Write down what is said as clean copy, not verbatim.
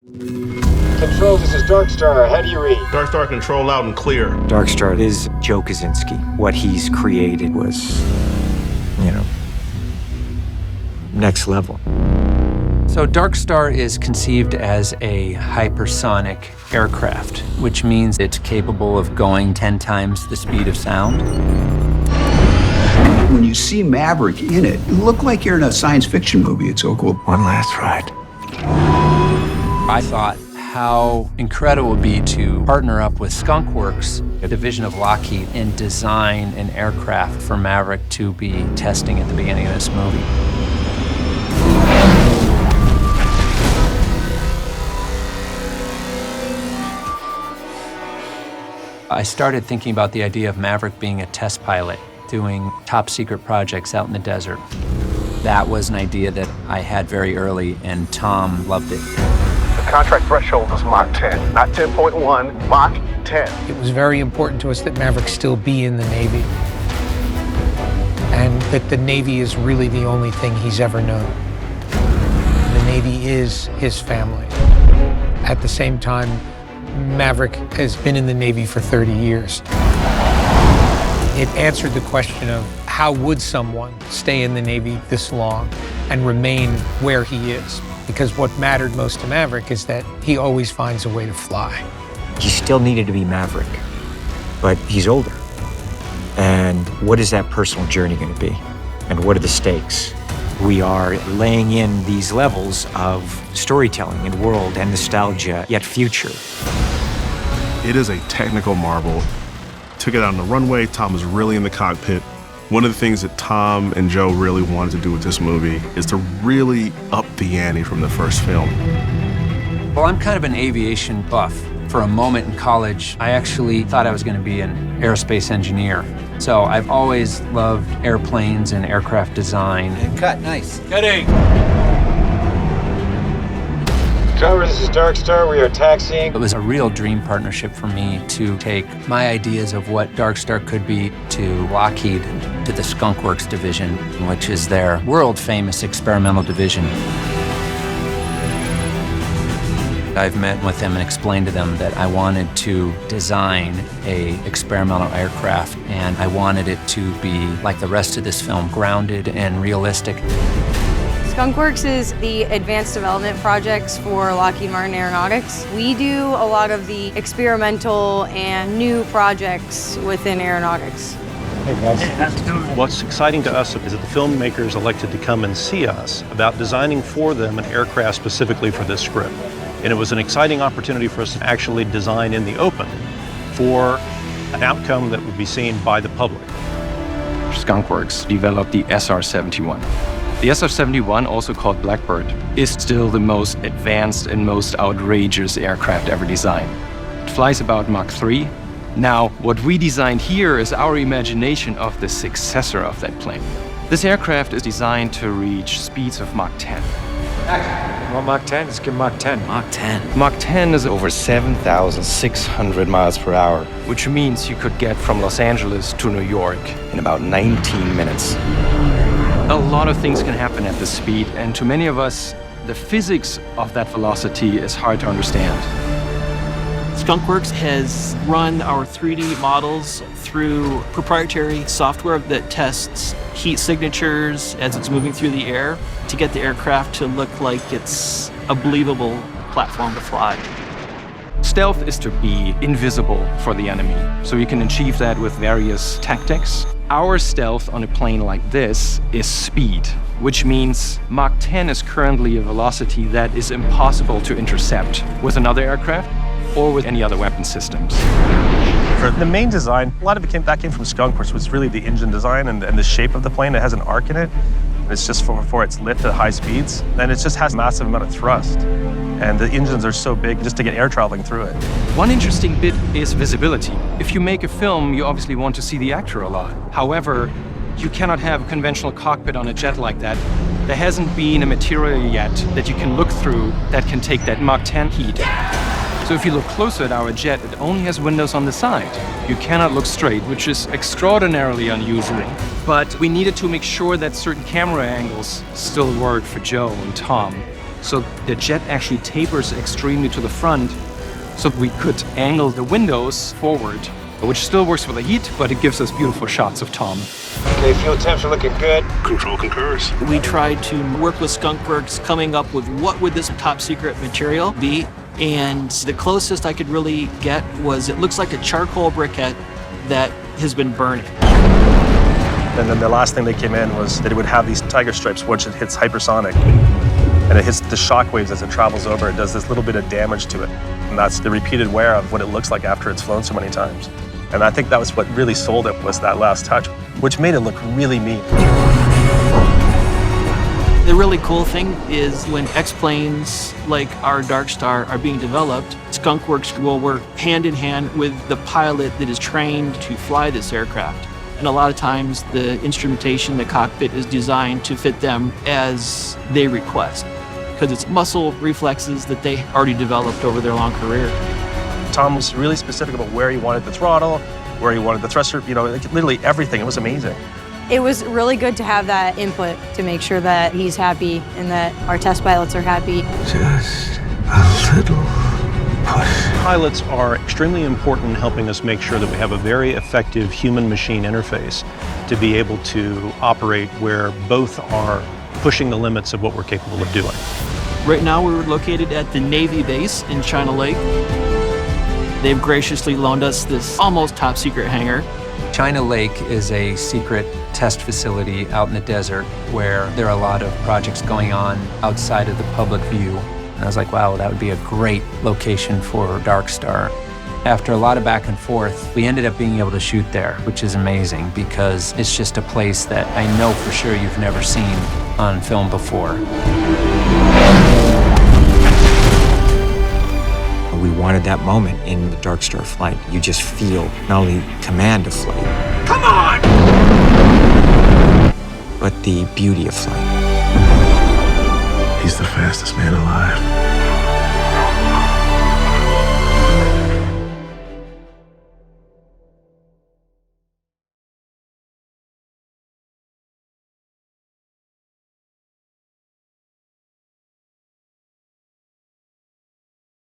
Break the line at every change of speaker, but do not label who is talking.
Control, this is Darkstar. How do you read?
Darkstar, control loud and clear.
Darkstar is Joe Kaczynski. What he's created was, next level.
So Darkstar is conceived as a hypersonic aircraft, which means it's capable of going 10 times the speed of sound.
When you see Maverick in it, you look like you're in a science fiction movie. It's so cool.
One last ride.
I thought how incredible it would be to partner up with Skunk Works, a division of Lockheed, and design an aircraft for Maverick to be testing at the beginning of this movie. I started thinking about the idea of Maverick being a test pilot, doing top secret projects out in the desert. That was an idea that I had very early, and Tom loved it.
The contract threshold was Mach 10, not 10.1, Mach 10.
It was very important to us that Maverick still be in the Navy, and that the Navy is really the only thing he's ever known. The Navy is his family. At the same time, Maverick has been in the Navy for 30 years. It answered the question of how would someone stay in the Navy this long and remain where he is? Because what mattered most to Maverick is that he always finds a way to fly.
He still needed to be Maverick, but he's older. And what is that personal journey going to be? And what are the stakes? We are laying in these levels of storytelling and world and nostalgia, yet future.
It is a technical marvel. Took it out on the runway. Tom was really in the cockpit. One of the things that Tom and Joe really wanted to do with this movie is to really up the ante from the first film.
Well, I'm kind of an aviation buff. For a moment in college, I actually thought I was going to be an aerospace engineer. So I've always loved airplanes and aircraft design.
And cut, nice.
Cutting!
Tower, this is Darkstar. We are taxiing.
It was a real dream partnership for me to take my ideas of what Darkstar could be to Lockheed, to the Skunk Works division, which is their world-famous experimental division. I've met with them and explained to them that I wanted to design an experimental aircraft, and I wanted it to be, like the rest of this film, grounded and realistic.
Skunk Works is the advanced development projects for Lockheed Martin Aeronautics. We do a lot of the experimental and new projects within aeronautics.
Hey guys. Hey, how's it going? What's exciting to us is that the filmmakers elected to come and see us about designing for them an aircraft specifically for this script. And it was an exciting opportunity for us to actually design in the open for an outcome that would be seen by the public.
Skunk Works developed the SR-71. The SR-71, also called Blackbird, is still the most advanced and most outrageous aircraft ever designed. It flies about Mach 3. Now, what we designed here is our imagination of the successor of that plane. This aircraft is designed to reach speeds of Mach 10.
Well, Mach 10, let's give Mach 10.
Mach 10. Mach 10 is over 7,600 miles per hour, which means you could get from Los Angeles to New York in about 19 minutes. A lot of things can happen at this speed, and to many of us, the physics of that velocity is hard to understand.
Skunk Works has run our 3D models through proprietary software that tests heat signatures as it's moving through the air to get the aircraft to look like it's a believable platform to fly.
Stealth is to be invisible for the enemy, so you can achieve that with various tactics. Our stealth on a plane like this is speed, which means Mach 10 is currently a velocity that is impossible to intercept with another aircraft or with any other weapon systems.
For the main design, a lot of it came from Skunk Works, was really the engine design and the shape of the plane. It has an arc in it. It's just for its lift at high speeds, and it just has a massive amount of thrust. And the engines are so big just to get air traveling through it.
One interesting bit is visibility. If you make a film, you obviously want to see the actor a lot. However, you cannot have a conventional cockpit on a jet like that. There hasn't been a material yet that you can look through that can take that Mach 10 heat. So if you look closer at our jet, it only has windows on the side. You cannot look straight, which is extraordinarily unusual. But we needed to make sure that certain camera angles still work for Joe and Tom. So the jet actually tapers extremely to the front, so we could angle the windows forward, which still works for the heat, but it gives us beautiful shots of Tom.
Okay, fuel temps are looking good.
Control concurs.
We tried to work with Skunk Works, coming up with what would this top secret material be. And the closest I could really get was it looks like a charcoal briquette that has been burning.
And then the last thing that came in was that it would have these tiger stripes, which it hits hypersonic. And it hits the shock waves as it travels over. It does this little bit of damage to it. And that's the repeated wear of what it looks like after it's flown so many times. And I think that was what really sold it, was that last touch, which made it look really mean.
The really cool thing is when X-planes like our Darkstar are being developed, Skunk Works will work hand in hand with the pilot that is trained to fly this aircraft. And a lot of times the instrumentation, the cockpit is designed to fit them as they request, because it's muscle reflexes that they already developed over their long career.
Tom was really specific about where he wanted the throttle, where he wanted the thruster, like literally everything. It was amazing.
It was really good to have that input to make sure that he's happy and that our test pilots are happy.
Just a little push.
Pilots are extremely important in helping us make sure that we have a very effective human-machine interface to be able to operate where both are pushing the limits of what we're capable of doing.
Right now we're located at the Navy base in China Lake. They've graciously loaned us this almost top secret hangar.
China Lake is a secret test facility out in the desert where there are a lot of projects going on outside of the public view. And I was like, wow, that would be a great location for Darkstar. After a lot of back and forth, we ended up being able to shoot there, which is amazing because it's just a place that I know for sure you've never seen on film before.
We wanted that moment in the Darkstar flight. You just feel not only command of flight,
Come on!
but the beauty of flight.
He's the fastest man alive.